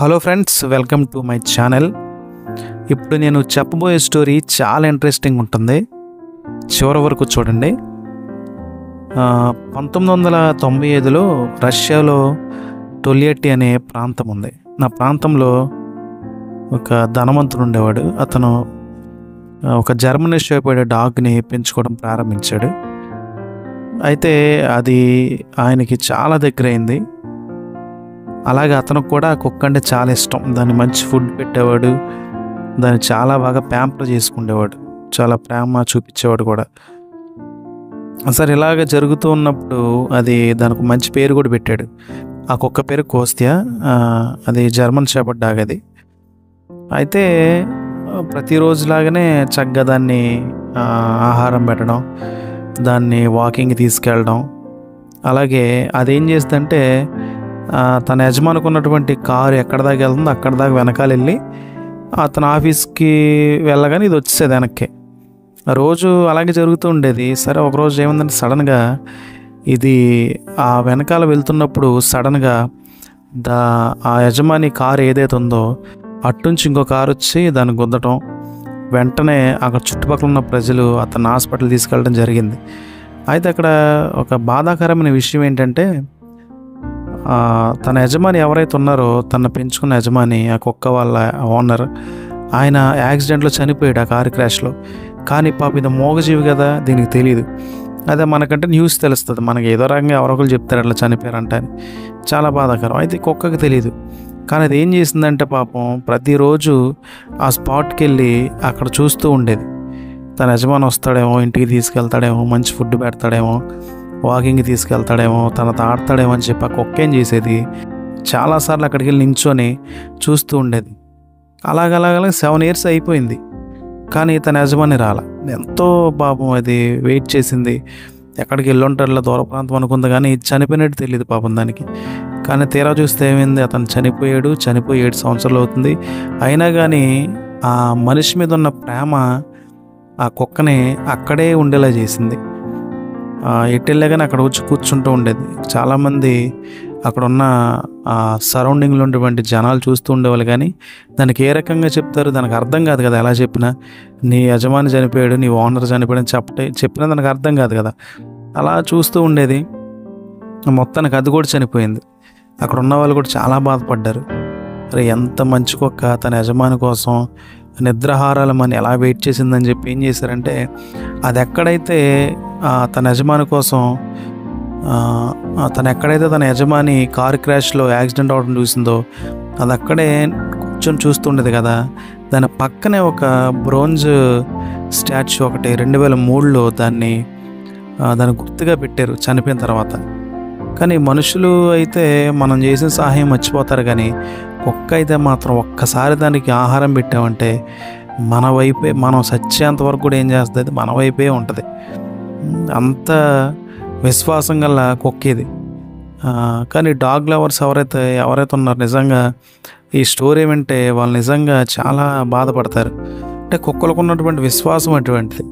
Hello friends, welcome to my channel. ఇప్పుడు నేను చెప్పబోయే స్టోరీ చాలా ఇంట్రెస్టింగ్ ఉంటుంది. చివరి వరకు చూడండి. 1995లో రష్యాలో టొలియట్టి అనే ప్రాంతం ఉంది. నా ప్రాంతంలో ఒక ధనవంతుడు ఉండేవాడు. అతను ఒక జర్మనీ షెపర్డ్ డాగ్ని పెంచుకోవడం ప్రారంభించాడు. అయితే అది ఆయనకి చాలా దగ్గరైంది. అలాగే అతనికి కూడా కుక్క అంటే చాలా ఇష్టం. దాన్ని మంచి ఫుడ్ పెట్టేవాడు, దాన్ని చాలా బాగా ప్యాంపర్ చేసుకునేవాడు, చాలా ప్రేమ చూపించేవాడు కూడా. సరే, ఇలాగ జరుగుతూ ఉన్నప్పుడు దానికి మంచి పేరు కూడా పెట్టాడు. ఆ కుక్క పేరు కోస్తియా. అది జర్మన్ షెపర్డ్ డాగ్. అది అయితే ప్రతిరోజులాగానే చక్కగా దాన్ని ఆహారం పెట్టడం, దాన్ని వాకింగ్ తీసుకెళ్ళడం. అలాగే అదేం చేస్తుందంటే తన యజమానికి ఉన్నటువంటి కారు ఎక్కడ దాకా వెళ్తుందో అక్కడ దాకా వెనకాల వెళ్ళి అతను ఆఫీస్కి వెళ్ళగానే ఇది వచ్చేది వెనక్కి. రోజు అలాగే జరుగుతూ ఉండేది. సరే, ఒకరోజు ఏముందంటే సడన్గా ఇది ఆ వెనకాల వెళ్తున్నప్పుడు సడన్గా ఆ యజమాని కారు ఏదైతే ఉందో అట్నుంచి ఇంకో కారు వచ్చి దాన్ని గుద్దటం. వెంటనే అక్కడ చుట్టుపక్కల ఉన్న ప్రజలు అతను హాస్పిటల్ తీసుకెళ్ళడం జరిగింది. అయితే అక్కడ ఒక బాధాకరమైన విషయం ఏంటంటే తన యజమాని ఎవరైతే ఉన్నారో, తను పెంచుకున్న యజమాని, ఆ కుక్క వాళ్ళ ఓనర్, ఆయన యాక్సిడెంట్లో చనిపోయాడు ఆ కారు క్రాష్లో. కానీ పాప ఇది మోగజీవి కదా, దీనికి తెలియదు. అదే మనకంటే న్యూస్ తెలుస్తుంది, మనకి ఏదో రకంగా ఎవరొకరు చెప్తారు అట్లా చనిపోయారంట అని. చాలా బాధాకరం. అయితే కుక్కకి తెలియదు. కానీ అది ఏం చేసిందంటే పాపం ప్రతిరోజు ఆ స్పాట్కి వెళ్ళి అక్కడ చూస్తూ ఉండేది. తన యజమాని వస్తాడేమో, ఇంటికి తీసుకెళ్తాడేమో, మంచి ఫుడ్ పెడతాడేమో, వాకింగ్కి తీసుకెళ్తాడేమో, తనతో ఆడతాడేమో అని చెప్పి ఆ కుక్క ఏం చేసేది, చాలాసార్లు అక్కడికి వెళ్ళి నించొని చూస్తూ ఉండేది. అలాగ 7 years అయిపోయింది. కానీ తన యజమాని రాల. ఎంతో పాపం అది వెయిట్ చేసింది. ఎక్కడికి వెళ్ళుంటారులో దూర ప్రాంతం అనుకుంది, కానీ చనిపోయినట్టు తెలియదు పాపం దానికి. కానీ తీరా చూస్తే ఏమైంది, అతను చనిపోయి 7 సంవత్సరాలు అవుతుంది. అయినా కానీ ఆ మనిషి మీద ఉన్న ప్రేమ ఆ కుక్కని అక్కడే ఉండేలా చేసింది. ఎటు వెళ్ళగానే అక్కడ వచ్చి కూర్చుంటూ ఉండేది. చాలామంది అక్కడ ఉన్న సరౌండింగ్లో ఉన్నటువంటి జనాలు చూస్తూ ఉండేవాళ్ళు. కానీ దానికి ఏ రకంగా చెప్తారు, దానికి అర్థం కాదు కదా. ఎలా చెప్పినా నీ యజమాని చనిపోయాడు, నీ ఓనర్ చనిపోయాడు అని చెప్పినా దానికి అర్థం కాదు కదా. అలా చూస్తూ ఉండేది. మొత్తానికి అది కూడా చనిపోయింది. అక్కడ ఉన్న వాళ్ళు కూడా చాలా బాధపడ్డారు. అరే, ఎంత మంచి కుక్క తన యజమాని కోసం నిద్రాహారాలు మన ఎలా వెయిట్ చేసిందని చెప్పి ఏం చేశారంటే, అది ఎక్కడైతే తన యజమాని కోసం తన యజమాని కారు క్రాష్లో యాక్సిడెంట్ అవడం చూసిందో అది అక్కడే కూర్చొని చూస్తుండేది కదా. దాని పక్కనే ఒక బ్రోంజ్ స్టాచ్యూ ఒకటి 2003లో దాన్ని గుర్తుగా పెట్టారు చనిపోయిన తర్వాత. కానీ మనుషులు అయితే మనం చేసిన సహాయం మర్చిపోతారు, కానీ కుక్క అయితే మాత్రం ఒక్కసారి దానికి ఆహారం పెట్టామంటే మన వైపే, మనం చచ్చేంత వరకు కూడా ఏం చేస్తుంది, మన వైపే ఉంటుంది. అంత విశ్వాసం గల కుక్క ఇది. కానీ డాగ్ లవర్స్ ఎవరైతే ఉన్నారో నిజంగా ఈ స్టోరీ వింటే వాళ్ళు నిజంగా చాలా బాధపడతారు. అంటే కుక్కలకు ఉన్నటువంటి విశ్వాసం అటువంటిది.